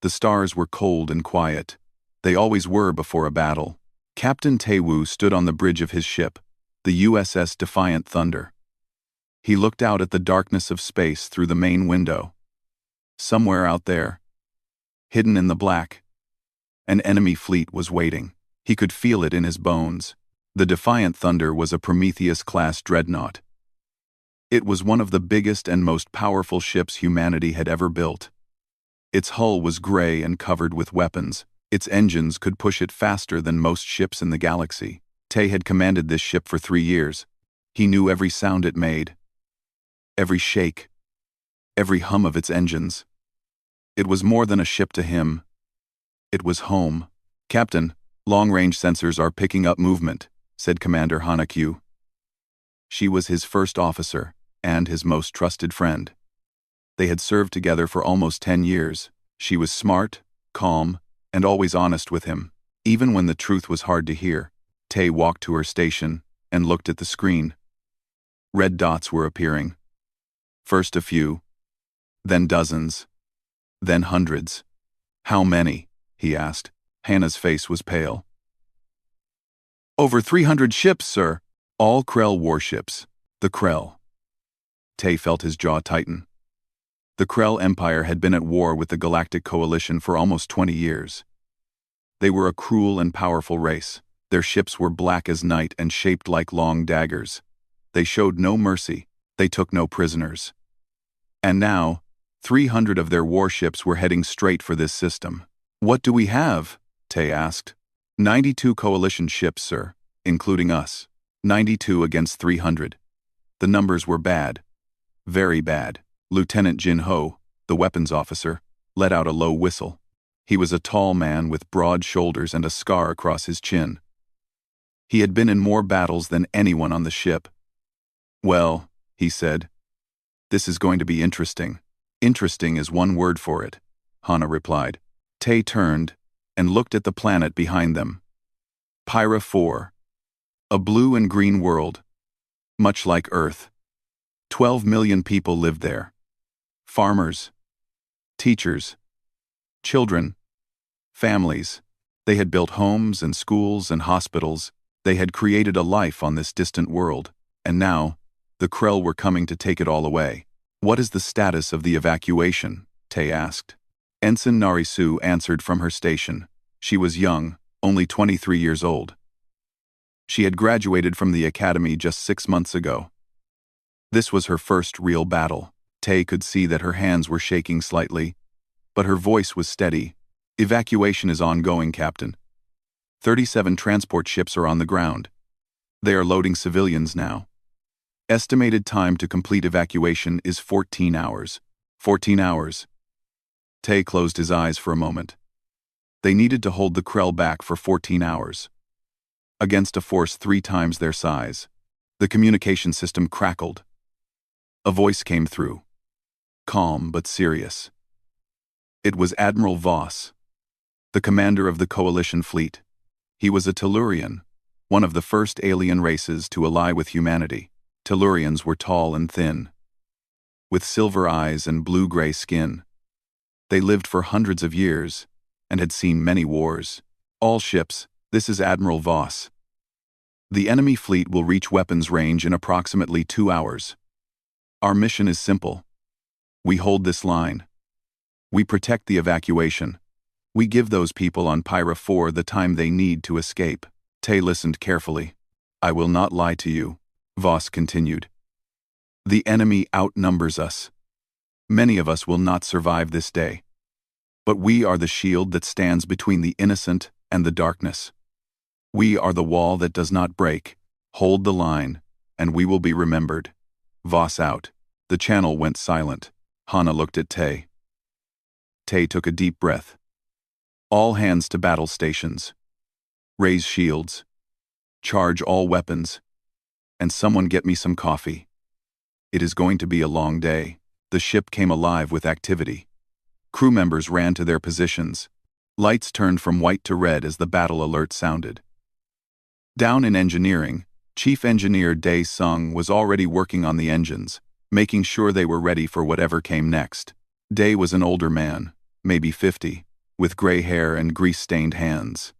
The stars were cold and quiet. They always were before a battle. Captain Taewoo stood on the bridge of his ship, the USS Defiant Thunder. He looked out at the darkness of space through the main window. Somewhere out there, hidden in the black, an enemy fleet was waiting. He could feel it in his bones. The Defiant Thunder was a Prometheus-class dreadnought. It was one of the biggest and most powerful ships humanity had ever built. Its hull was gray and covered with weapons. Its engines could push it faster than most ships in the galaxy. Tae had commanded this ship for 3 years. He knew every sound it made, every shake, every hum of its engines. It was more than a ship to him. It was home. "Captain, long-range sensors are picking up movement," said Commander Hanakyu. She was his first officer and his most trusted friend. They had served together for almost 10 years. She was smart, calm, and always honest with him. Even when the truth was hard to hear, Tae walked to her station and looked at the screen. Red dots were appearing. First a few, then dozens, then hundreds. "How many?" he asked. Hannah's face was pale. "Over 300 ships, sir. All Krell warships." The Krell. Tae felt his jaw tighten. The Krell Empire had been at war with the Galactic Coalition for almost 20 years. They were a cruel and powerful race. Their ships were black as night and shaped like long daggers. They showed no mercy. They took no prisoners. And now, 300 of their warships were heading straight for this system. "What do we have?" Tae asked. 92 coalition ships, sir, including us. 92 against 300. The numbers were bad. Very bad. Lieutenant Jin Ho, the weapons officer, let out a low whistle. He was a tall man with broad shoulders and a scar across his chin. He had been in more battles than anyone on the ship. "Well," he said, "this is going to be interesting." "Interesting is one word for it," Hana replied. Tae turned and looked at the planet behind them. Pyra 4. A blue and green world, much like Earth. 12 million people lived there. Farmers, teachers, children, families. They had built homes and schools and hospitals. They had created a life on this distant world, and now, the Krell were coming to take it all away. "What is the status of the evacuation?" Tae asked. Ensign Narisu answered from her station. She was young, only 23 years old. She had graduated from the academy just 6 months ago. This was her first real battle. Tae could see that her hands were shaking slightly, but her voice was steady. "Evacuation is ongoing, Captain. 37 transport ships are on the ground. They are loading civilians now. Estimated time to complete evacuation is 14 hours. 14 hours. Tae closed his eyes for a moment. They needed to hold the Krell back for 14 hours. Against a force 3 times their size. The communication system crackled. A voice came through. Calm but serious. It was Admiral Voss, the commander of the Coalition fleet. He was a Tellurian, one of the first alien races to ally with humanity. Tellurians were tall and thin, with silver eyes and blue-gray skin. They lived for hundreds of years and had seen many wars. "All ships, this is Admiral Voss. The enemy fleet will reach weapons range in approximately 2 hours. Our mission is simple. We hold this line. We protect the evacuation. We give those people on Pyra 4 the time they need to escape." Tae listened carefully. "I will not lie to you," Voss continued. "The enemy outnumbers us. Many of us will not survive this day. But we are the shield that stands between the innocent and the darkness. We are the wall that does not break. Hold the line, and we will be remembered." Voss out. The channel went silent. Hana looked at Tae. Tae took a deep breath. "All hands to battle stations. Raise shields. Charge all weapons. And someone get me some coffee. It is going to be a long day." The ship came alive with activity. Crew members ran to their positions. Lights turned from white to red as the battle alert sounded. Down in engineering, Chief Engineer Dae Sung was already working on the engines, making sure they were ready for whatever came next. Dae was an older man, maybe 50. with gray hair and grease-stained hands.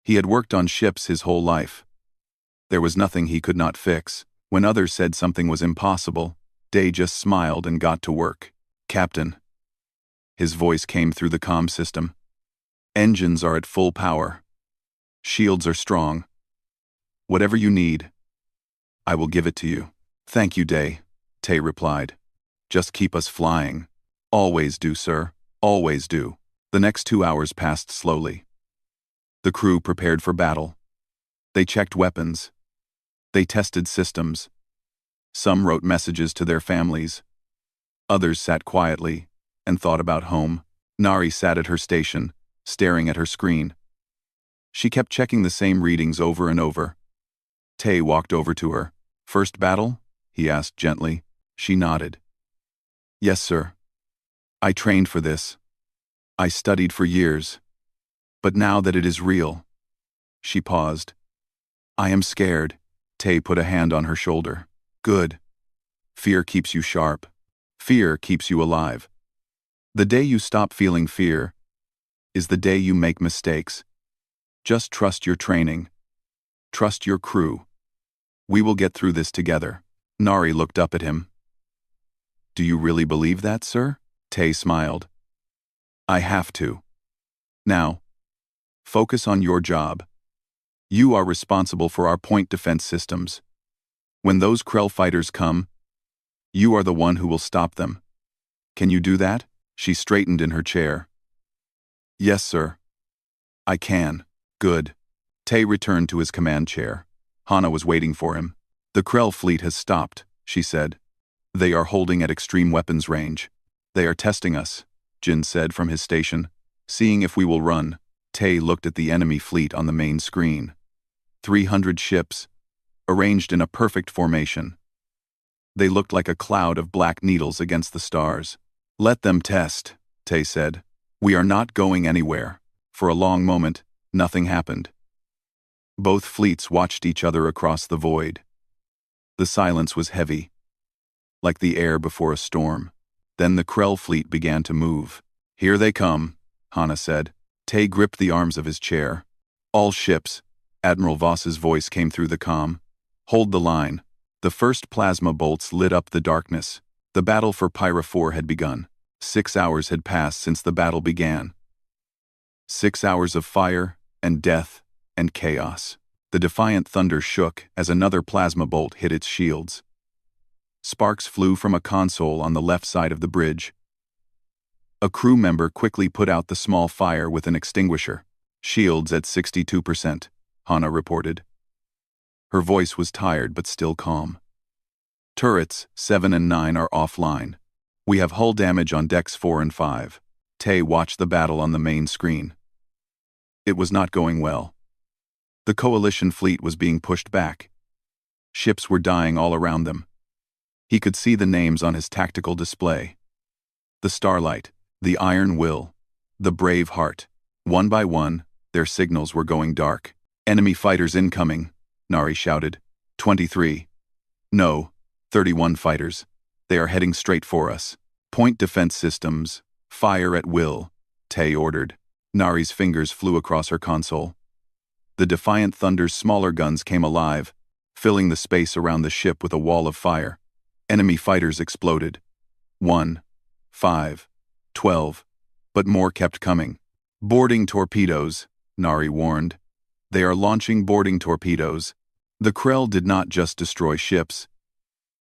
He had worked on ships his whole life. There was nothing he could not fix. When others said something was impossible, Day just smiled and got to work. "Captain." His voice came through the comm system. "Engines are at full power. Shields are strong. Whatever you need, I will give it to you." "Thank you, Day," Tay replied. "Just keep us flying." "Always do, sir. Always do." The next 2 hours passed slowly. The crew prepared for battle. They checked weapons. They tested systems. Some wrote messages to their families. Others sat quietly and thought about home. Nari sat at her station, staring at her screen. She kept checking the same readings over and over. Tay walked over to her. "First battle?" he asked gently. She nodded. "Yes, sir. I trained for this. I studied for years. But now that it is real..." She paused. "I am scared." Tay put a hand on her shoulder. "Good. Fear keeps you sharp. Fear keeps you alive. The day you stop feeling fear is the day you make mistakes. Just trust your training. Trust your crew. We will get through this together." Nari looked up at him. "Do you really believe that, sir?" Tay smiled. "I have to. Now, focus on your job. You are responsible for our point defense systems. When those Krell fighters come, you are the one who will stop them. Can you do that?" She straightened in her chair. "Yes, sir. I can." "Good." Tay returned to his command chair. Hana was waiting for him. "The Krell fleet has stopped," she said. "They are holding at extreme weapons range. They are testing us," Jin said from his station. "Seeing if we will run." Tay looked at the enemy fleet on the main screen. 300 ships, arranged in a perfect formation. They looked like a cloud of black needles against the stars. "Let them test," Tay said. "We are not going anywhere." For a long moment, nothing happened. Both fleets watched each other across the void. The silence was heavy, like the air before a storm. Then the Krell fleet began to move. "Here they come," Hana said. Tay gripped the arms of his chair. "All ships," Admiral Voss's voice came through the comm. "Hold the line." The first plasma bolts lit up the darkness. The battle for Pyra 4 had begun. 6 hours had passed since the battle began. 6 hours of fire and death and chaos. The defiant thunder shook as another plasma bolt hit its shields. Sparks flew from a console on the left side of the bridge. A crew member quickly put out the small fire with an extinguisher. "Shields at 62%, Hana reported. Her voice was tired but still calm. "Turrets 7 and 9 are offline. We have hull damage on decks 4 and 5. Tay watched the battle on the main screen. It was not going well. The coalition fleet was being pushed back. Ships were dying all around them. He could see the names on his tactical display. The Starlight, the Iron Will, the Brave Heart. One by one, their signals were going dark. "Enemy fighters incoming," Nari shouted. 23. No, 31 fighters. They are heading straight for us. "Point defense systems, fire at will," Tay ordered. Nari's fingers flew across her console. The Defiant Thunder's smaller guns came alive, filling the space around the ship with a wall of fire. Enemy fighters exploded. 1, 5, 12, but more kept coming. "Boarding torpedoes," Nari warned. "They are launching boarding torpedoes." The Krell did not just destroy ships.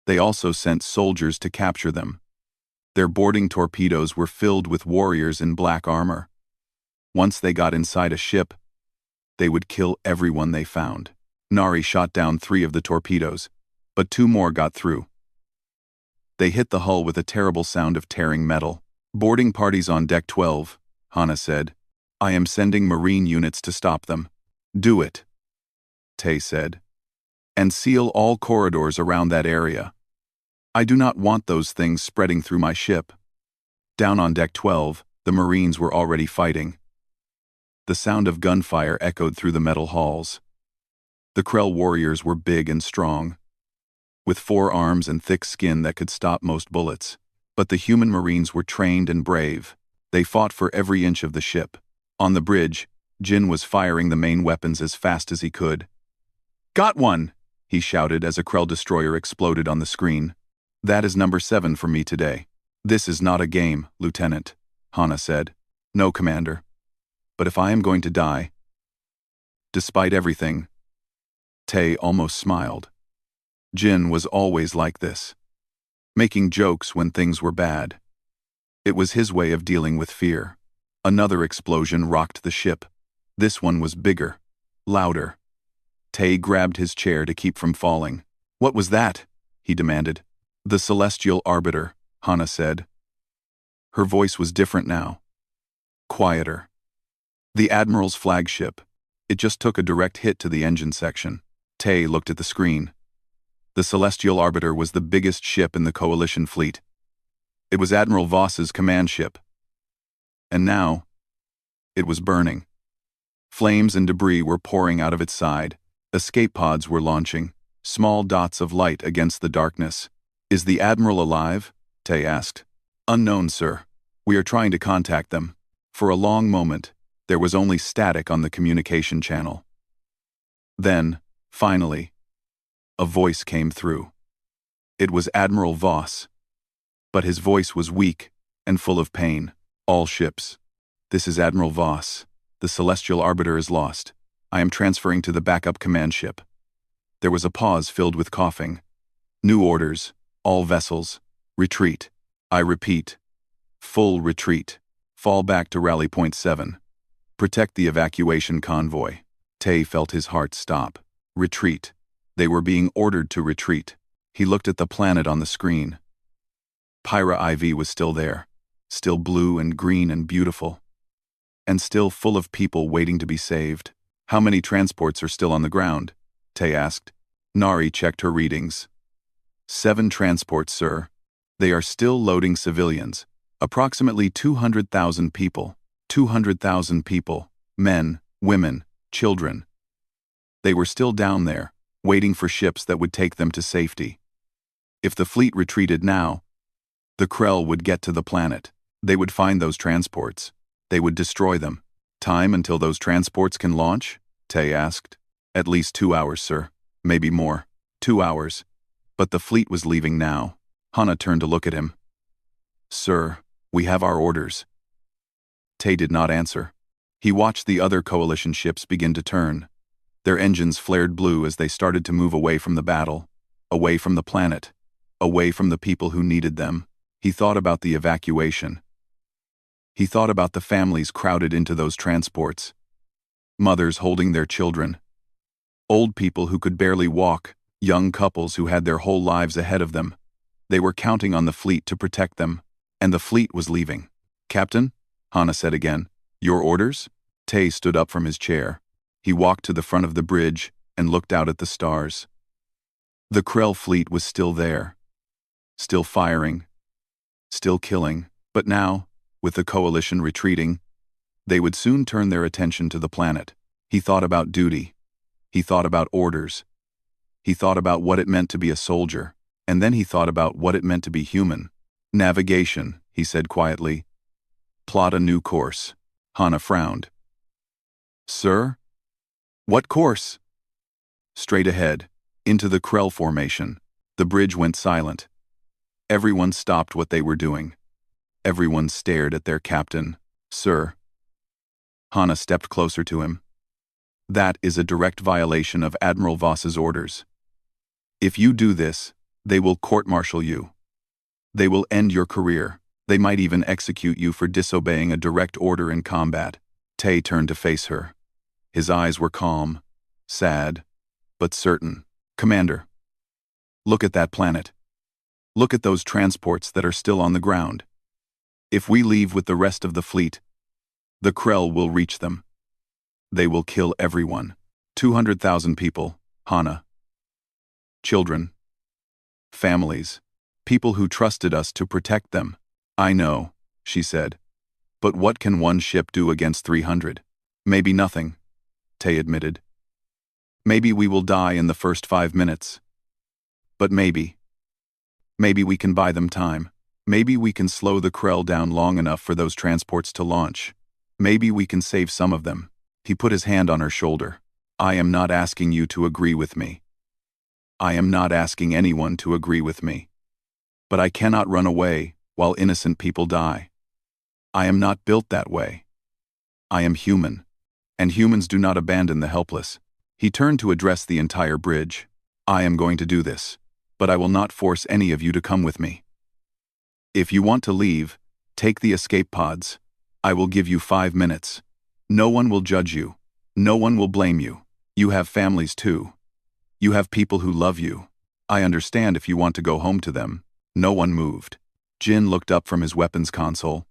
They also sent soldiers to capture them. Their boarding torpedoes were filled with warriors in black armor. Once they got inside a ship, they would kill everyone they found. Nari shot down 3 of the torpedoes, but 2 more got through. They hit the hull with a terrible sound of tearing metal. "Boarding parties on deck 12, Hana said. "I am sending marine units to stop them." "Do it," Tay said. "And seal all corridors around that area. I do not want those things spreading through my ship." Down on deck 12, the Marines were already fighting. The sound of gunfire echoed through the metal halls. The Krell warriors were big and strong, with 4 arms and thick skin that could stop most bullets. But the human Marines were trained and brave. They fought for every inch of the ship. On the bridge, Jin was firing the main weapons as fast as he could. "Got one!" he shouted as a Krell destroyer exploded on the screen. "That is number 7 for me today." "This is not a game, Lieutenant," Hana said. "No, Commander. But if I am going to die..." Despite everything, Tay almost smiled. Jin was always like this, making jokes when things were bad. It was his way of dealing with fear. Another explosion rocked the ship. This one was bigger, louder. Tay grabbed his chair to keep from falling. "What was that?" he demanded. "The Celestial Arbiter," Hana said. Her voice was different now. Quieter. "The Admiral's flagship. It just took a direct hit to the engine section." Tay looked at the screen. The Celestial Arbiter was the biggest ship in the Coalition fleet. It was Admiral Voss's command ship. And now, it was burning. Flames and debris were pouring out of its side. Escape pods were launching, small dots of light against the darkness. "Is the Admiral alive?" Tay asked. "Unknown, sir. We are trying to contact them." For a long moment, there was only static on the communication channel. Then, finally, a voice came through. It was Admiral Voss. But his voice was weak and full of pain. "All ships. This is Admiral Voss. The Celestial Arbiter is lost. I am transferring to the backup command ship." There was a pause filled with coughing. "New orders. All vessels. Retreat. I repeat. Full retreat. Fall back to Rally Point 7. Protect the evacuation convoy." Tay felt his heart stop. Retreat. They were being ordered to retreat. He looked at the planet on the screen. Pyra IV was still there, still blue and green and beautiful, and still full of people waiting to be saved. "How many transports are still on the ground?" Tay asked. Nari checked her readings. 7 transports, sir. They are still loading civilians. Approximately 200,000 people. 200,000 people. Men, women, children. They were still down there, waiting for ships that would take them to safety. If the fleet retreated now, the Krell would get to the planet. They would find those transports. They would destroy them. "Time until those transports can launch?" Tay asked. "At least 2 hours, sir. Maybe more. 2 hours. But the fleet was leaving now." Hana turned to look at him. "Sir, we have our orders." Tay did not answer. He watched the other Coalition ships begin to turn. Their engines flared blue as they started to move away from the battle, away from the planet, away from the people who needed them. He thought about the evacuation. He thought about the families crowded into those transports. Mothers holding their children. Old people who could barely walk, young couples who had their whole lives ahead of them. They were counting on the fleet to protect them, and the fleet was leaving. "Captain," Hana said again, "your orders?" Tay stood up from his chair. He walked to the front of the bridge and looked out at the stars. The Krell fleet was still there. Still firing. Still killing. But now, with the Coalition retreating, they would soon turn their attention to the planet. He thought about duty. He thought about orders. He thought about what it meant to be a soldier. And then he thought about what it meant to be human. "Navigation," he said quietly. "Plot a new course." Hana frowned. "Sir? What course?" "Straight ahead, into the Krell formation." The bridge went silent. Everyone stopped what they were doing. Everyone stared at their captain. "Sir." Hana stepped closer to him. "That is a direct violation of Admiral Voss's orders. If you do this, they will court-martial you. They will end your career. They might even execute you for disobeying a direct order in combat." Tay turned to face her. His eyes were calm, sad, but certain. "Commander, look at that planet. Look at those transports that are still on the ground. If we leave with the rest of the fleet, the Krell will reach them. They will kill everyone. 200,000 people, Hana. Children. Families. People who trusted us to protect them." "I know," she said. "But what can one ship do against 300? Maybe nothing," Tay admitted. "Maybe we will die in the first 5 minutes. But maybe we can buy them time." Maybe we can slow the Krell down long enough for those transports to launch. Maybe we can save some of them. He put his hand on her shoulder. I am not asking you to agree with me. I am not asking anyone to agree with me. But I cannot run away while innocent people die. I am not built that way. I am human, and humans do not abandon the helpless. He turned to address the entire bridge. I am going to do this, but I will not force any of you to come with me. If you want to leave, take the escape pods. I will give you 5 minutes. No one will judge you. No one will blame you. You have families too. You have people who love you. I understand if you want to go home to them. No one moved. Jin looked up from his weapons console.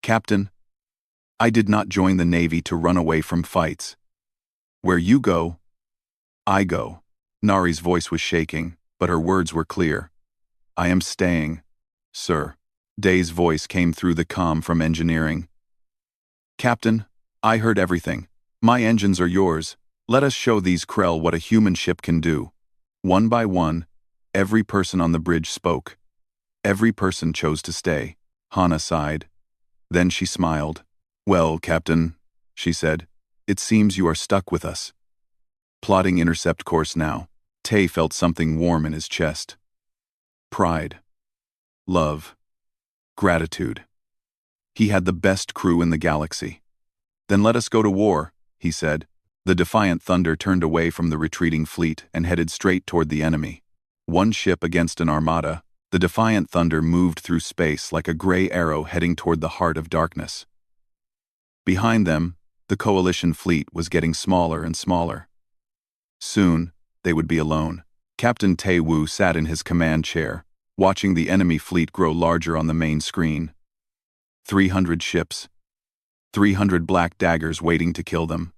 Captain, I did not join the Navy to run away from fights. Where you go, I go. Nari's voice was shaking, but her words were clear. I am staying, sir. Day's voice came through the comm from engineering. Captain, I heard everything. My engines are yours. Let us show these Krell what a human ship can do. One by one, every person on the bridge spoke. Every person chose to stay. Hana sighed. Then she smiled. Well, Captain, she said, it seems you are stuck with us. Plotting intercept course now. Tay felt something warm in his chest. Pride. Love. Gratitude. He had the best crew in the galaxy. Then let us go to war, he said. The Defiant Thunder turned away from the retreating fleet and headed straight toward the enemy. One ship against an armada, the Defiant Thunder moved through space like a gray arrow heading toward the heart of darkness. Behind them, the Coalition fleet was getting smaller and smaller. Soon, they would be alone. Captain Tae-woo sat in his command chair, watching the enemy fleet grow larger on the main screen. 300 ships. 300 black daggers waiting to kill them.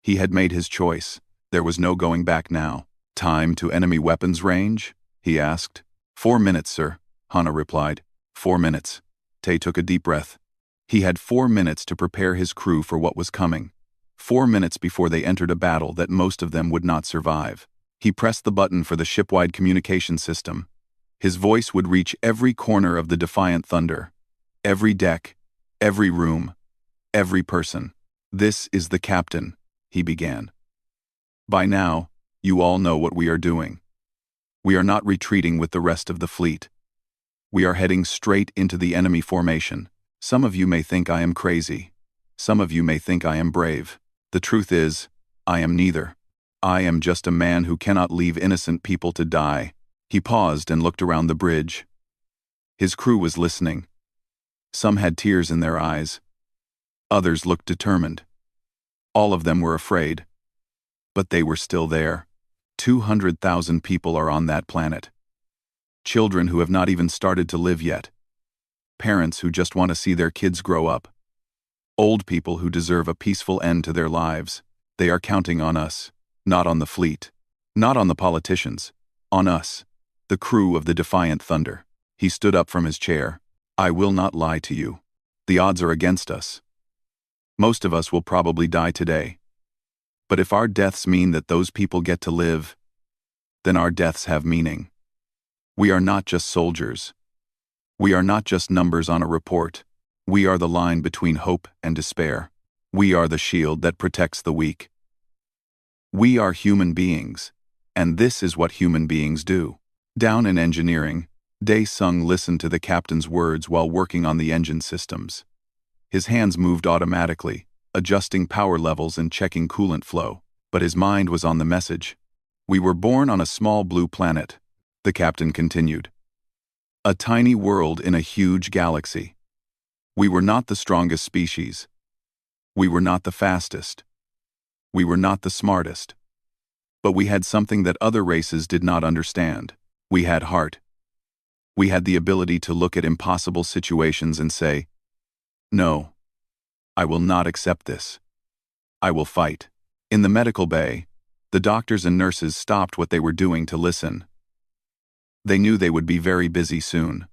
He had made his choice. There was no going back now. Time to enemy weapons range? He asked. 4 minutes, sir, Hana replied. 4 minutes. Tae took a deep breath. He had 4 minutes to prepare his crew for what was coming. 4 minutes before they entered a battle that most of them would not survive. He pressed the button for the shipwide communication system. His voice would reach every corner of the Defiant Thunder. Every deck, every room, every person. This is the captain, he began. By now, you all know what we are doing. We are not retreating with the rest of the fleet. We are heading straight into the enemy formation. Some of you may think I am crazy. Some of you may think I am brave. The truth is, I am neither. I am just a man who cannot leave innocent people to die. He paused and looked around the bridge. His crew was listening. Some had tears in their eyes. Others looked determined. All of them were afraid. But they were still there. 200,000 people are on that planet. Children who have not even started to live yet. Parents who just want to see their kids grow up. Old people who deserve a peaceful end to their lives. They are counting on us, not on the fleet, not on the politicians, on us, the crew of the Defiant Thunder. He stood up from his chair. I will not lie to you. The odds are against us. Most of us will probably die today. But if our deaths mean that those people get to live, then our deaths have meaning. We are not just soldiers. We are not just numbers on a report. We are the line between hope and despair. We are the shield that protects the weak. We are human beings, and this is what human beings do. Down in engineering, Dae-sung listened to the captain's words while working on the engine systems. His hands moved automatically, adjusting power levels and checking coolant flow, but his mind was on the message. We were born on a small blue planet, the captain continued. A tiny world in a huge galaxy. We were not the strongest species. We were not the fastest. We were not the smartest. But we had something that other races did not understand. We had heart. We had the ability to look at impossible situations and say, no, I will not accept this. I will fight. In the medical bay, the doctors and nurses stopped what they were doing to listen. They knew they would be very busy soon.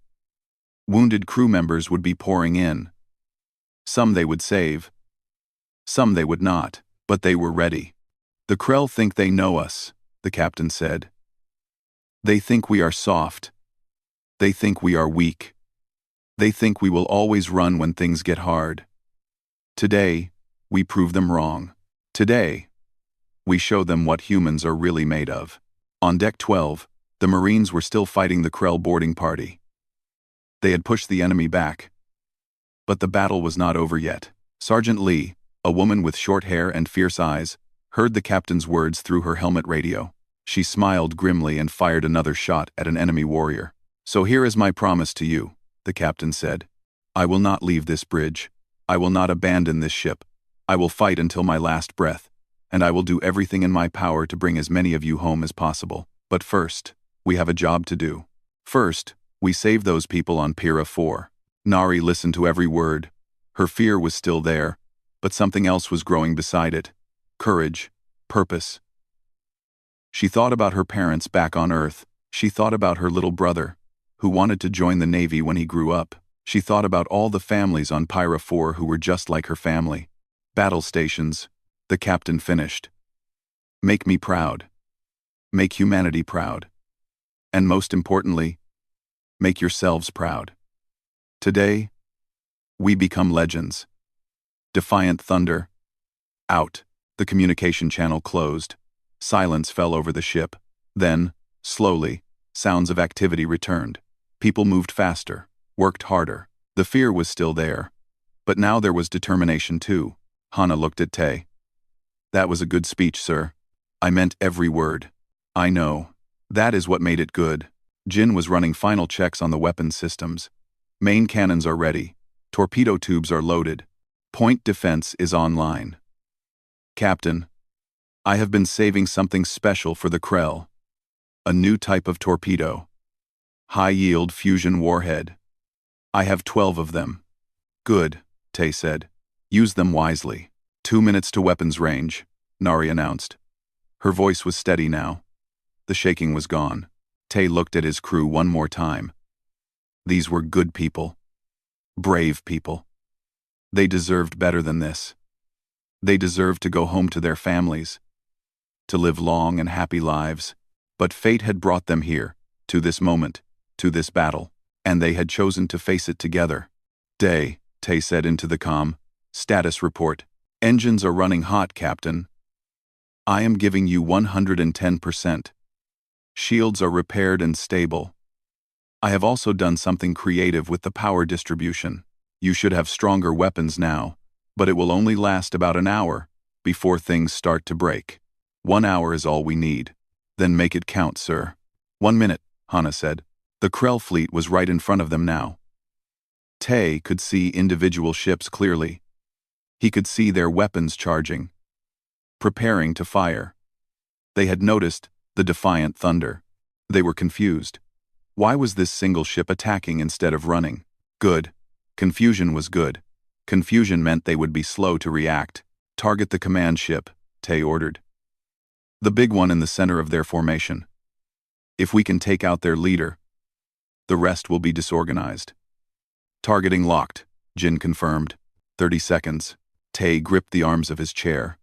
Wounded crew members would be pouring in. Some they would save. Some they would not, but they were ready. The Krell think they know us, the captain said. They think we are soft. They think we are weak. They think we will always run when things get hard. Today, we prove them wrong. Today, we show them what humans are really made of. On Deck 12, the Marines were still fighting the Krell boarding party. They had pushed the enemy back. But the battle was not over yet. Sergeant Lee, a woman with short hair and fierce eyes, heard the captain's words through her helmet radio. She smiled grimly and fired another shot at an enemy warrior. "So here is my promise to you," the captain said. "I will not leave this bridge. I will not abandon this ship. I will fight until my last breath, and I will do everything in my power to bring as many of you home as possible. But first, we have a job to do. First, we save those people on Pira 4. Nari listened to every word. Her fear was still there, but something else was growing beside it. Courage, purpose. She thought about her parents back on Earth. She thought about her little brother, who wanted to join the Navy when he grew up. She thought about all the families on Pira 4 who were just like her family. Battle stations, the captain finished. Make me proud. Make humanity proud. And most importantly, make yourselves proud. Today, we become legends. Defiant thunder. Out. The communication channel closed. Silence fell over the ship. Then, slowly, sounds of activity returned. People moved faster, worked harder. The fear was still there. But now there was determination too. Hana looked at Tay. "That was a good speech, sir. I meant every word." "I know. That is what made it good." Jin was running final checks on the weapons systems. Main cannons are ready. Torpedo tubes are loaded. Point defense is online. "Captain, I have been saving something special for the Krell. A new type of torpedo. High-yield fusion warhead. I have 12 of them." "Good," Tay said. "Use them wisely." 2 minutes to weapons range, Nari announced. Her voice was steady now. The shaking was gone. Tay looked at his crew one more time. These were good people. Brave people. They deserved better than this. They deserved to go home to their families, to live long and happy lives. But fate had brought them here, to this moment, to this battle, and they had chosen to face it together. "Tay said into the comm. "Status report. Engines are running hot, Captain. I am giving you 110%. Shields are repaired and stable. I have also done something creative with the power distribution. You should have stronger weapons now, but it will only last about an hour before things start to break. 1 hour is all we need. Then make it count, sir." 1 minute, Hana said. The Krell fleet was right in front of them now. Tay could see individual ships clearly. He could see their weapons charging, preparing to fire. They had noticed the defiant thunder. They were confused. Why was this single ship attacking instead of running? Good. Confusion was good. Confusion meant they would be slow to react. "Target the command ship," Tay ordered. "The big one in the center of their formation. If we can take out their leader, the rest will be disorganized." "Targeting locked," Jin confirmed. 30 seconds. Tay gripped the arms of his chair.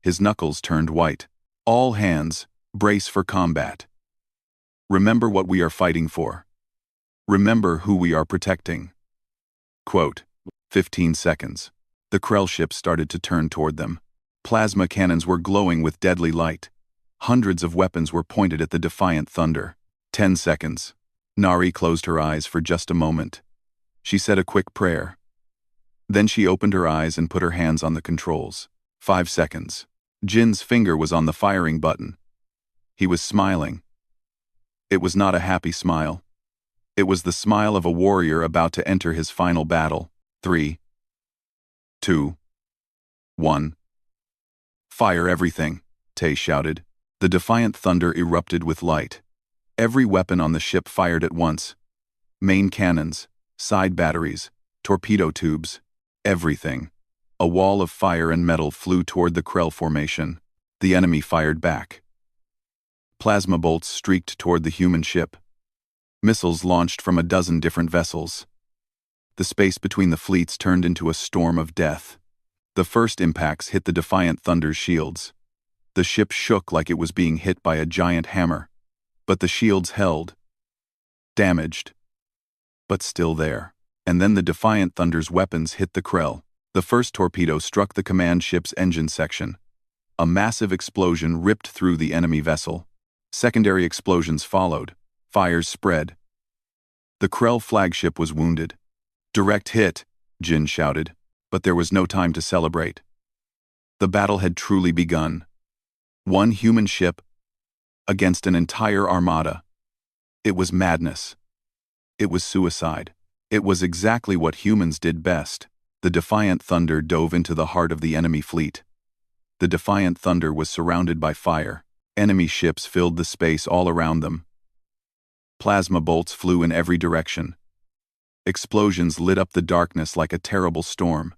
His knuckles turned white. "All hands, brace for combat. Remember what we are fighting for. Remember who we are protecting." Quote. 15 seconds. The Krell ships started to turn toward them. Plasma cannons were glowing with deadly light. Hundreds of weapons were pointed at the defiant thunder. 10 seconds. Nari closed her eyes for just a moment. She said a quick prayer. Then she opened her eyes and put her hands on the controls. 5 seconds. Jin's finger was on the firing button. He was smiling. It was not a happy smile. It was the smile of a warrior about to enter his final battle. 3, 2, 1. "Fire everything," Tay shouted. The defiant thunder erupted with light. Every weapon on the ship fired at once. Main cannons, side batteries, torpedo tubes, everything. A wall of fire and metal flew toward the Krell formation. The enemy fired back. Plasma bolts streaked toward the human ship. Missiles launched from a dozen different vessels. The space between the fleets turned into a storm of death. The first impacts hit the defiant thunder's shields. The ship shook like it was being hit by a giant hammer. But the shields held. Damaged, but still there. And then the Defiant Thunder's weapons hit the Krell. The first torpedo struck the command ship's engine section. A massive explosion ripped through the enemy vessel. Secondary explosions followed. Fires spread. The Krell flagship was wounded. "Direct hit," Jin shouted, but there was no time to celebrate. The battle had truly begun. One human ship against an entire armada. It was madness. It was suicide. It was exactly what humans did best. The Defiant Thunder dove into the heart of the enemy fleet. The Defiant Thunder was surrounded by fire. Enemy ships filled the space all around them. Plasma bolts flew in every direction. Explosions lit up the darkness like a terrible storm.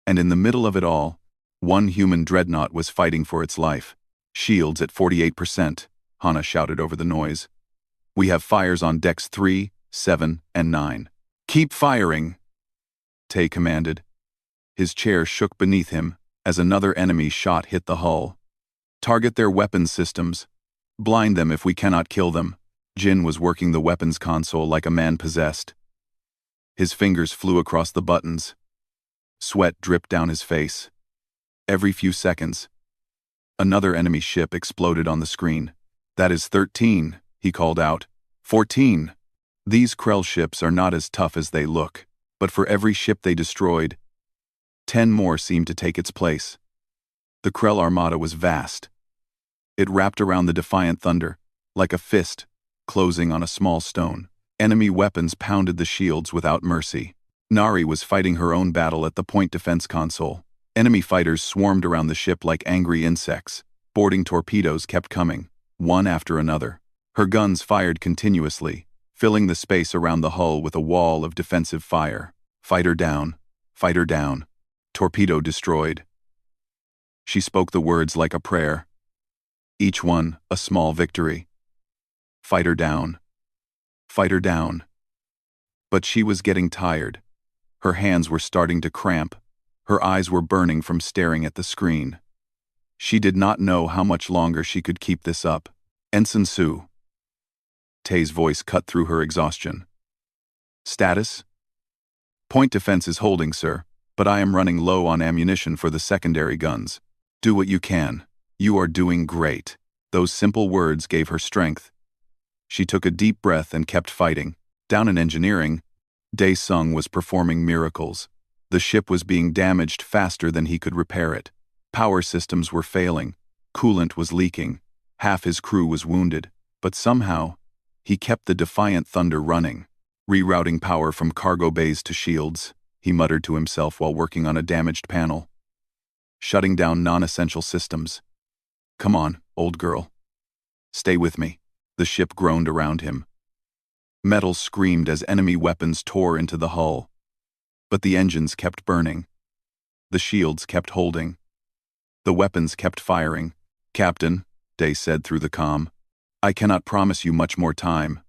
And in the middle of it all, one human dreadnought was fighting for its life. "Shields at 48%, Hana shouted over the noise. "We have fires on decks 3, 7, and 9. "Keep firing," Tay commanded. His chair shook beneath him as another enemy shot hit the hull. "Target their weapons systems. Blind them if we cannot kill them." Jin was working the weapons console like a man possessed. His fingers flew across the buttons. Sweat dripped down his face. Every few seconds, another enemy ship exploded on the screen. "That is 13, he called out. 14. These Krell ships are not as tough as they look, but for every ship they destroyed, 10 more seemed to take its place. The Krell armada was vast. It wrapped around the Defiant Thunder, like a fist, closing on a small stone. Enemy weapons pounded the shields without mercy. Nari was fighting her own battle at the point defense console. Enemy fighters swarmed around the ship like angry insects. Boarding torpedoes kept coming, one after another. Her guns fired continuously, filling the space around the hull with a wall of defensive fire. Fighter down, fighter down, torpedo destroyed. She spoke the words like a prayer. Each one a small victory. Fighter down, fighter down. But she was getting tired. Her hands were starting to cramp. Her eyes were burning from staring at the screen. She did not know how much longer she could keep this up. "Ensign Su." Tay's voice cut through her exhaustion. "Status? Point defense is holding, sir, but I am running low on ammunition for the secondary guns. Do what you can. You are doing great." Those simple words gave her strength. She took a deep breath and kept fighting. Down in engineering, Dae Sung was performing miracles. The ship was being damaged faster than he could repair it. Power systems were failing. Coolant was leaking. Half his crew was wounded. But somehow, he kept the Defiant Thunder running. "Rerouting power from cargo bays to shields," he muttered to himself while working on a damaged panel. "Shutting down non-essential systems. Come on, old girl. Stay with me." The ship groaned around him. Metal screamed as enemy weapons tore into the hull. But the engines kept burning. The shields kept holding. The weapons kept firing. "Captain," Day said through the comm, "I cannot promise you much more time.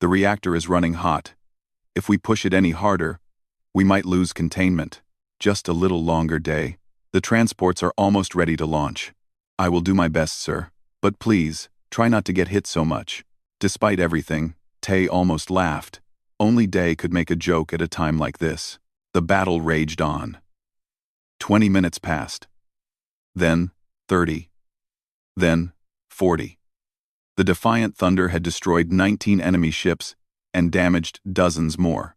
The reactor is running hot. If we push it any harder, we might lose containment. Just a little longer, Day. The transports are almost ready to launch." "I will do my best, sir. But please, try not to get hit so much." Despite everything, Tay almost laughed. Only Day could make a joke at a time like this. The battle raged on. 20 minutes passed. Then 30. Then 40. The Defiant Thunder had destroyed 19 enemy ships and damaged dozens more.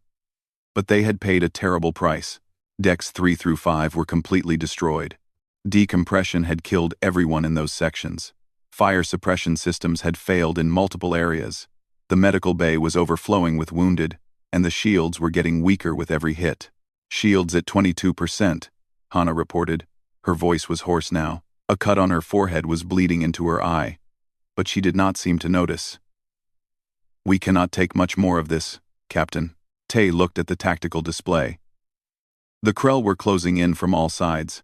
But they had paid a terrible price. Decks 3 through 5 were completely destroyed. Decompression had killed everyone in those sections. Fire suppression systems had failed in multiple areas. The medical bay was overflowing with wounded, and the shields were getting weaker with every hit. "Shields at 22%, Hana reported. Her voice was hoarse now. A cut on her forehead was bleeding into her eye, but she did not seem to notice. "We cannot take much more of this, Captain." Tay looked at the tactical display. The Krell were closing in from all sides.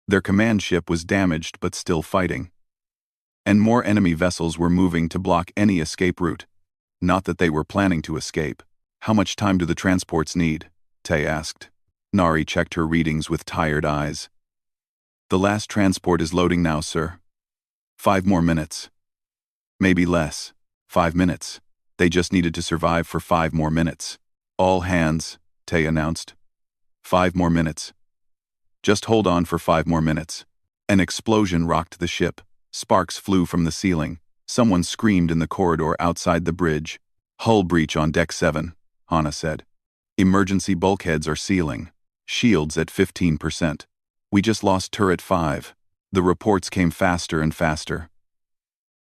Their command ship was damaged but still fighting. And more enemy vessels were moving to block any escape route. Not that they were planning to escape. "How much time do the transports need?" Tay asked. Nari checked her readings with tired eyes. "The last transport is loading now, sir. 5 more minutes. Maybe less. 5 minutes." They just needed to survive for 5 more minutes. All hands, Tay announced. 5 more minutes. Just hold on for 5 more minutes. An explosion rocked the ship. Sparks flew from the ceiling. Someone screamed in the corridor outside the bridge. Hull breach on deck 7, Hana said. Emergency bulkheads are sealing. Shields at 15%. We just lost turret 5. The reports came faster and faster.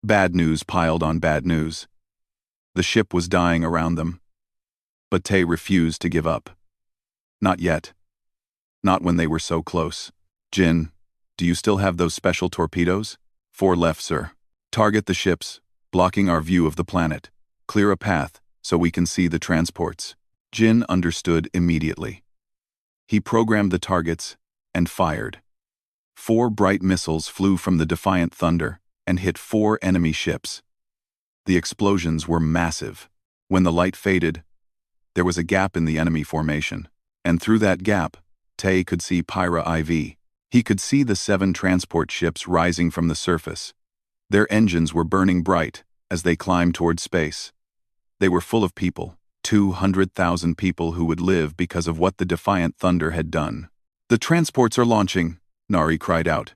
Bad news piled on bad news. The ship was dying around them. But Tay refused to give up. Not yet. Not when they were so close. Jin, do you still have those special torpedoes? 4 left, sir. Target the ships, blocking our view of the planet. Clear a path so we can see the transports. Jin understood immediately. He programmed the targets and fired. 4 bright missiles flew from the Defiant Thunder and hit 4 enemy ships. The explosions were massive. When the light faded, there was a gap in the enemy formation, and through that gap, Tay could see Pyra IV. He could see the 7 transport ships rising from the surface. Their engines were burning bright as they climbed toward space. They were full of people, 200,000 people who would live because of what the Defiant Thunder had done. The transports are launching, Nari cried out.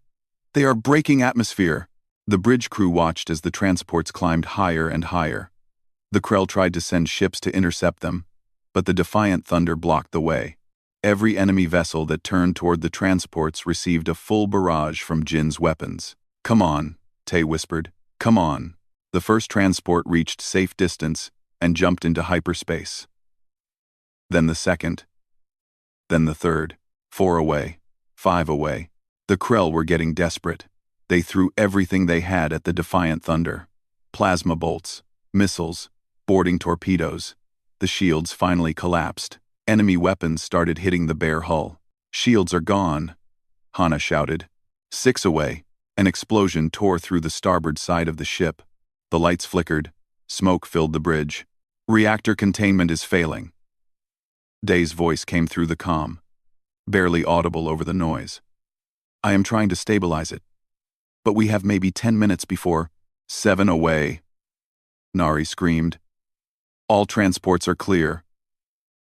They are breaking atmosphere. The bridge crew watched as the transports climbed higher and higher. The Krell tried to send ships to intercept them, but the Defiant Thunder blocked the way. Every enemy vessel that turned toward the transports received a full barrage from Jin's weapons. Come on, Tay whispered. Come on. The first transport reached safe distance and jumped into hyperspace. Then the second. Then the third. 4 away. 5 away. The Krell were getting desperate. They threw everything they had at the Defiant Thunder. Plasma bolts, missiles, boarding torpedoes. The shields finally collapsed. Enemy weapons started hitting the bare hull. Shields are gone, Hana shouted. 6 away. An explosion tore through the starboard side of the ship. The lights flickered. Smoke filled the bridge. Reactor containment is failing. Day's voice came through the comm, barely audible over the noise. I am trying to stabilize it. But we have maybe 10 minutes before. 7 away. Nari screamed. All transports are clear.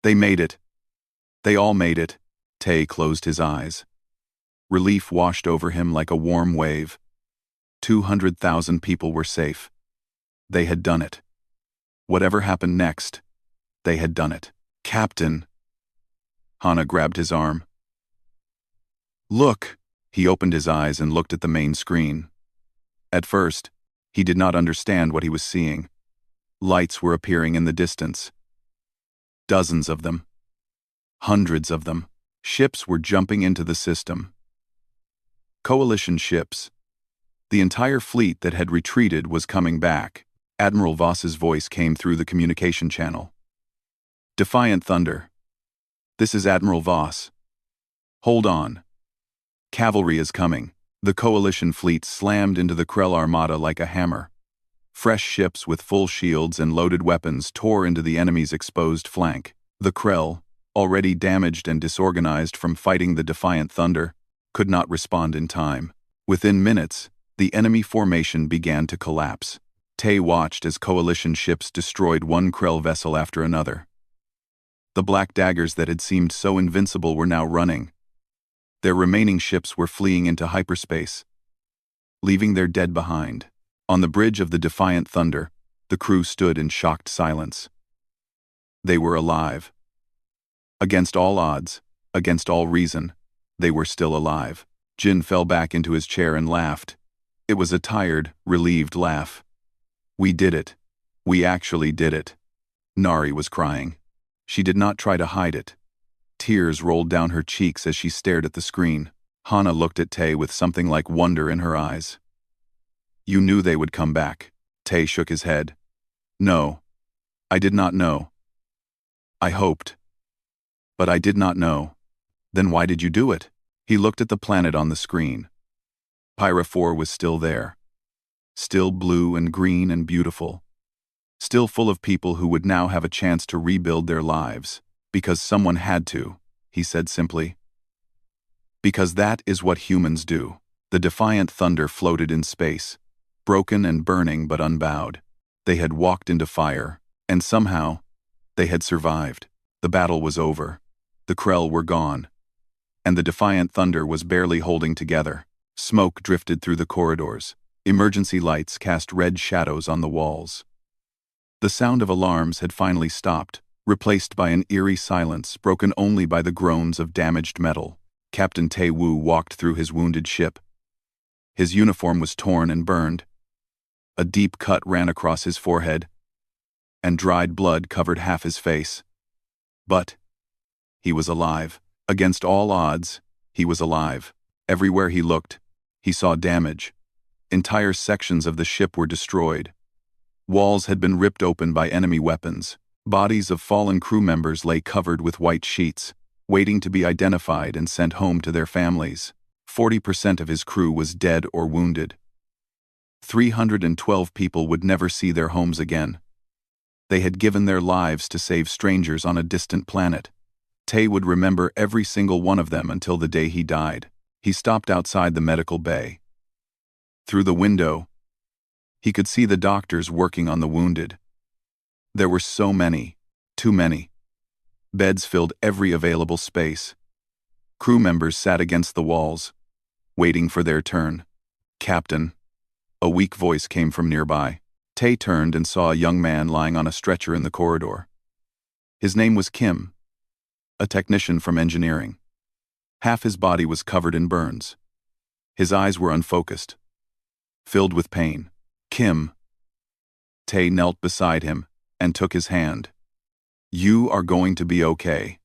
They made it. They all made it. Tay closed his eyes. Relief washed over him like a warm wave. 200,000 people were safe. They had done it. Whatever happened next, they had done it. Captain. Hana grabbed his arm. Look. He opened his eyes and looked at the main screen. At first, he did not understand what he was seeing. Lights were appearing in the distance. Dozens of them. Hundreds of them. Ships were jumping into the system. Coalition ships. The entire fleet that had retreated was coming back. Admiral Voss's voice came through the communication channel. Defiant Thunder. This is Admiral Voss. Hold on. Cavalry is coming. The coalition fleet slammed into the Krell armada like a hammer. Fresh ships with full shields and loaded weapons tore into the enemy's exposed flank. The Krell, already damaged and disorganized from fighting the Defiant Thunder, could not respond in time. Within minutes, the enemy formation began to collapse. Tay watched as coalition ships destroyed one Krell vessel after another. The black daggers that had seemed so invincible were now running. Their remaining ships were fleeing into hyperspace, leaving their dead behind. On the bridge of the Defiant Thunder, the crew stood in shocked silence. They were alive. Against all odds, against all reason, they were still alive. Jin fell back into his chair and laughed. It was a tired, relieved laugh. We did it. We actually did it. Nari was crying. She did not try to hide it. Tears rolled down her cheeks as she stared at the screen. Hana looked at Tay with something like wonder in her eyes. You knew they would come back. Tay shook his head. No. I did not know. I hoped. But I did not know. Then why did you do it? He looked at the planet on the screen. Pyra 4 was still there. Still blue and green and beautiful. Still full of people who would now have a chance to rebuild their lives. Because someone had to, he said simply. Because that is what humans do. The Defiant Thunder floated in space, broken and burning but unbowed. They had walked into fire, And somehow, they had survived. The battle was over. The Krell were gone. And the defiant thunder was barely holding together. Smoke drifted through the corridors. Emergency lights cast red shadows on the walls. The sound of alarms had finally stopped, replaced by an eerie silence broken only by the groans of damaged metal. Captain Tae-woo walked through his wounded ship. His uniform was torn and burned. A deep cut ran across his forehead, and dried blood covered half his face. But he was alive. Against all odds, he was alive. Everywhere he looked, he saw damage. Entire sections of the ship were destroyed. Walls had been ripped open by enemy weapons. Bodies of fallen crew members lay covered with white sheets, waiting to be identified and sent home to their families. 40% of his crew was dead or wounded. 312 people would never see their homes again. They had given their lives to save strangers on a distant planet. Tae would remember every single one of them until the day he died. He stopped outside the medical bay. Through the window, he could see the doctors working on the wounded. There were so many, too many. Beds filled every available space. Crew members sat against the walls, waiting for their turn. "Captain," a weak voice came from nearby. Tae turned and saw a young man lying on a stretcher in the corridor. His name was Kim, a technician from engineering. Half his body was covered in burns. His eyes were unfocused, filled with pain. "Kim." Tae knelt beside him and took his hand. "You are going to be okay.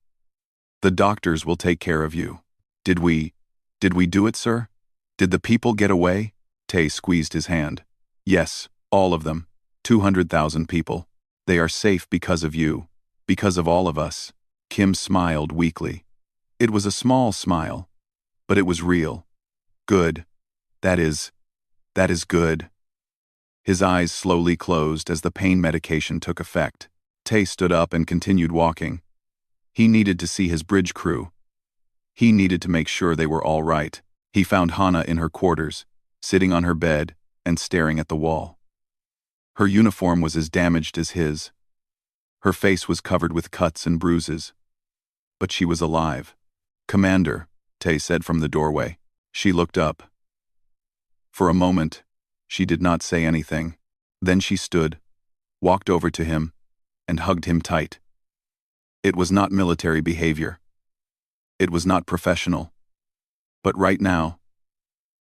The doctors will take care of you." Did we do it, sir? Did the people get away?" Tae squeezed his hand. "Yes, all of them. 200,000 people. They are safe because of you, because of all of us." Kim smiled weakly. It was a small smile, but it was real. "Good. That is good." His eyes slowly closed as the pain medication took effect. Tae stood up and continued walking. He needed to see his bridge crew. He needed to make sure they were all right. He found Hana in her quarters, sitting on her bed and staring at the wall. Her uniform was as damaged as his. Her face was covered with cuts and bruises. But she was alive. "Commander," Tae said from the doorway. She looked up. For a moment, she did not say anything. Then she stood, walked over to him, and hugged him tight. It was not military behavior. It was not professional. But right now,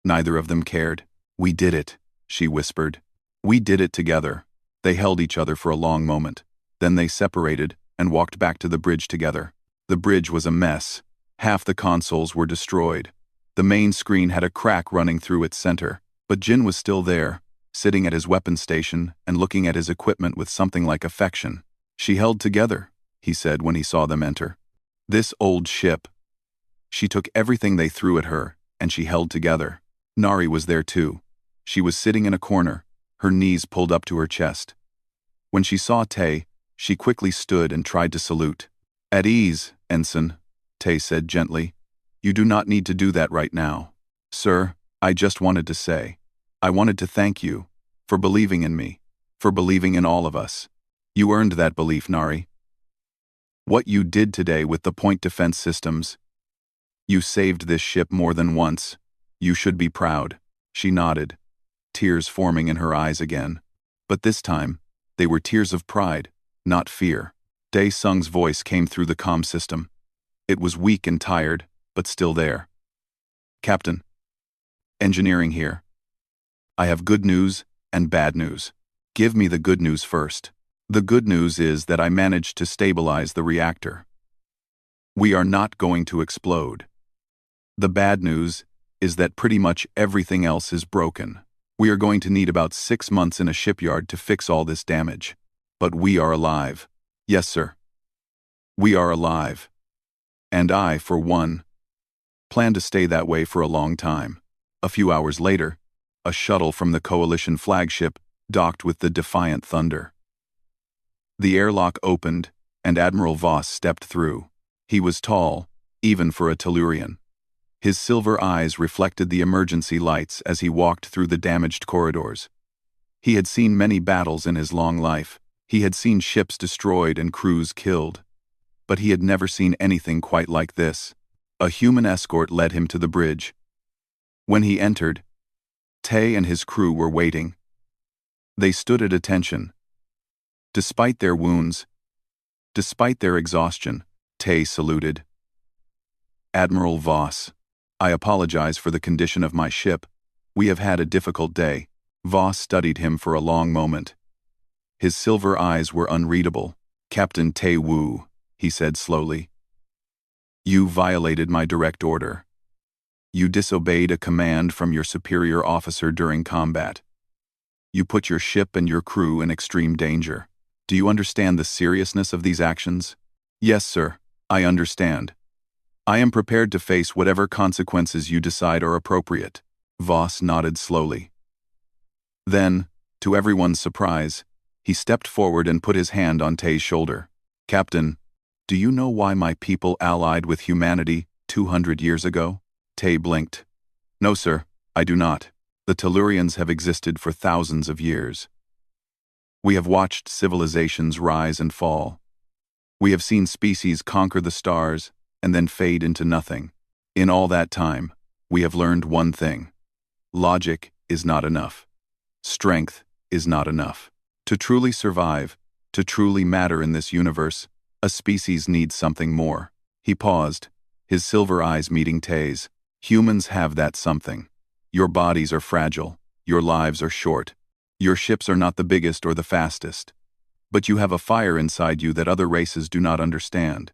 neither of them cared. "We did it," she whispered. "We did it together." They held each other for a long moment. Then they separated and walked back to the bridge together. The bridge was a mess. Half the consoles were destroyed. The main screen had a crack running through its center, but Jin was still there, sitting at his weapon station and looking at his equipment with something like affection. "She held together," he said when he saw them enter. "This old ship. She took everything they threw at her, and she held together." Nari was there too. She was sitting in a corner, her knees pulled up to her chest. When she saw Tae, she quickly stood and tried to salute. "At ease, Ensign," Tae said gently. "You do not need to do that right now." "Sir, I just wanted to say, I wanted to thank you for believing in me, for believing in all of us. You earned that belief, Nari. What you did today with the point defense systems, you saved this ship more than once. You should be proud." She nodded, tears forming in her eyes again. But this time, they were tears of pride, not fear. Dae Sung's voice came through the comm system. It was weak and tired, but still there. "Captain. Engineering here. I have good news and bad news. Give me the good news first. The good news is that I managed to stabilize the reactor. We are not going to explode. The bad news is that pretty much everything else is broken. We are going to need about 6 months in a shipyard to fix all this damage. But we are alive." "Yes, sir. We are alive. And I, for one, plan to stay that way for a long time." A few hours later, a shuttle from the Coalition flagship docked with the Defiant Thunder. The airlock opened, and Admiral Voss stepped through. He was tall, even for a Tellurian. His silver eyes reflected the emergency lights as he walked through the damaged corridors. He had seen many battles in his long life. He had seen ships destroyed and crews killed, but he had never seen anything quite like this. A human escort led him to the bridge. When he entered, Tay and his crew were waiting. They stood at attention. Despite their wounds, despite their exhaustion, Tay saluted. "Admiral Voss, I apologize for the condition of my ship. We have had a difficult day." Voss studied him for a long moment. His silver eyes were unreadable. "Captain Tay Wu," he said slowly. "You violated my direct order. You disobeyed a command from your superior officer during combat. You put your ship and your crew in extreme danger. Do you understand the seriousness of these actions?" "Yes, sir, I understand. I am prepared to face whatever consequences you decide are appropriate." Voss nodded slowly. Then, to everyone's surprise, he stepped forward and put his hand on Tay's shoulder. "Captain, do you know why my people allied with humanity 200 years ago?" Tay blinked. "No, sir, I do not. The Tellurians have existed for thousands of years. We have watched civilizations rise and fall. We have seen species conquer the stars and then fade into nothing. In all that time, we have learned one thing. Logic is not enough. Strength is not enough. To truly survive, to truly matter in this universe, a species needs something more." He paused, his silver eyes meeting Tay's. "Humans have that something. Your bodies are fragile. Your lives are short. Your ships are not the biggest or the fastest. But you have a fire inside you that other races do not understand.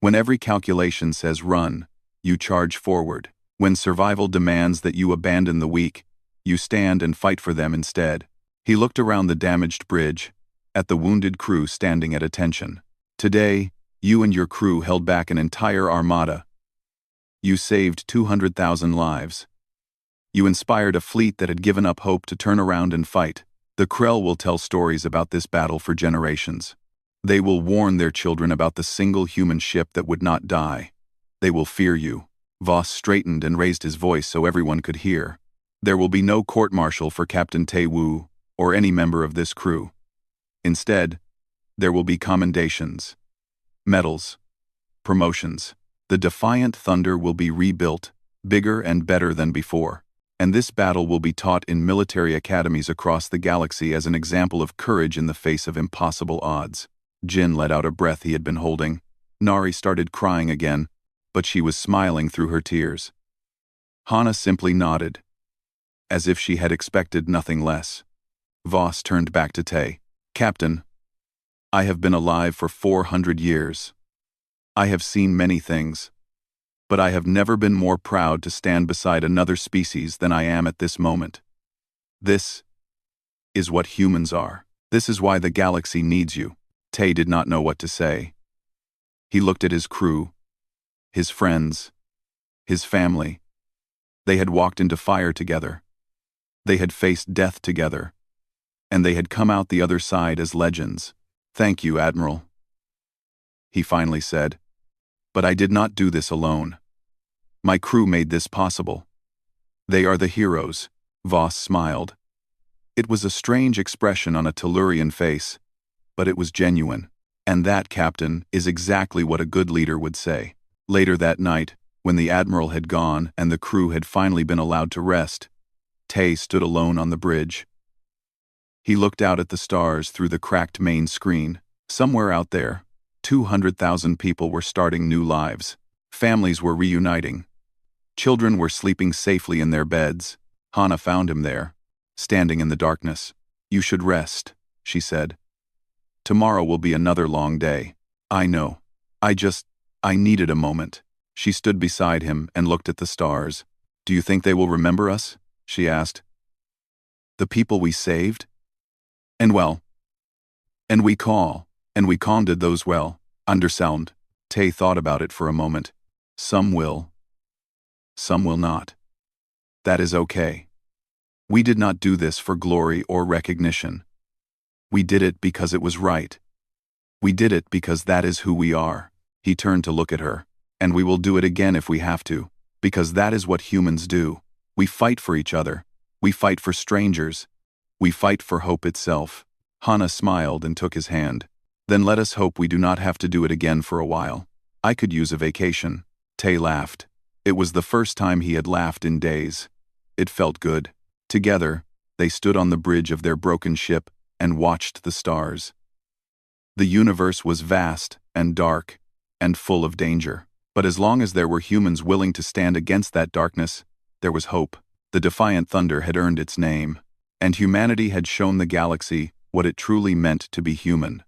When every calculation says run, you charge forward. When survival demands that you abandon the weak, you stand and fight for them instead." He looked around the damaged bridge, at the wounded crew standing at attention. "Today, you and your crew held back an entire armada. You saved 200,000 lives. You inspired a fleet that had given up hope to turn around and fight. The Krell will tell stories about this battle for generations. They will warn their children about the single human ship that would not die. They will fear you." Voss straightened and raised his voice so everyone could hear. "There will be no court-martial for Captain Tay Wu or any member of this crew. Instead, there will be commendations, medals, promotions. The Defiant Thunder will be rebuilt, bigger and better than before. And this battle will be taught in military academies across the galaxy as an example of courage in the face of impossible odds." Jin let out a breath he had been holding. Nari started crying again, but she was smiling through her tears. Hana simply nodded, as if she had expected nothing less. Voss turned back to Tay. "Captain, I have been alive for 400 years. I have seen many things, but I have never been more proud to stand beside another species than I am at this moment. This is what humans are. This is why the galaxy needs you." Tay did not know what to say. He looked at his crew, his friends, his family. They had walked into fire together. They had faced death together. And they had come out the other side as legends. "Thank you, Admiral," he finally said. "But I did not do this alone. My crew made this possible. They are the heroes." Voss smiled. It was a strange expression on a Tellurian face, but it was genuine. And that, Captain, is exactly what a good leader would say. Later that night, when the Admiral had gone and the crew had finally been allowed to rest, Tay stood alone on the bridge. He looked out at the stars through the cracked main screen. Somewhere out there, 200,000 people were starting new lives. Families were reuniting. Children were sleeping safely in their beds. Hana found him there, standing in the darkness. "You should rest," she said. "Tomorrow will be another long day." "I know. I needed a moment." She stood beside him and looked at the stars. "Do you think they will remember us?" she asked. "The people we saved? And we conded those well." Undersound. Tay thought about it for a moment. "Some will. Some will not. That is okay. We did not do this for glory or recognition. We did it because it was right. We did it because that is who we are." He turned to look at her. "And we will do it again if we have to, because that is what humans do. We fight for each other. We fight for strangers. We fight for hope itself." Hana smiled and took his hand. Then let us hope we do not have to do it again for a while. I could use a vacation. Tay laughed. It was the first time he had laughed in days. It felt good. Together, they stood on the bridge of their broken ship and watched the stars. The universe was vast and dark and full of danger. But as long as there were humans willing to stand against that darkness, there was hope. The defiant thunder had earned its name, and humanity had shown the galaxy what it truly meant to be human.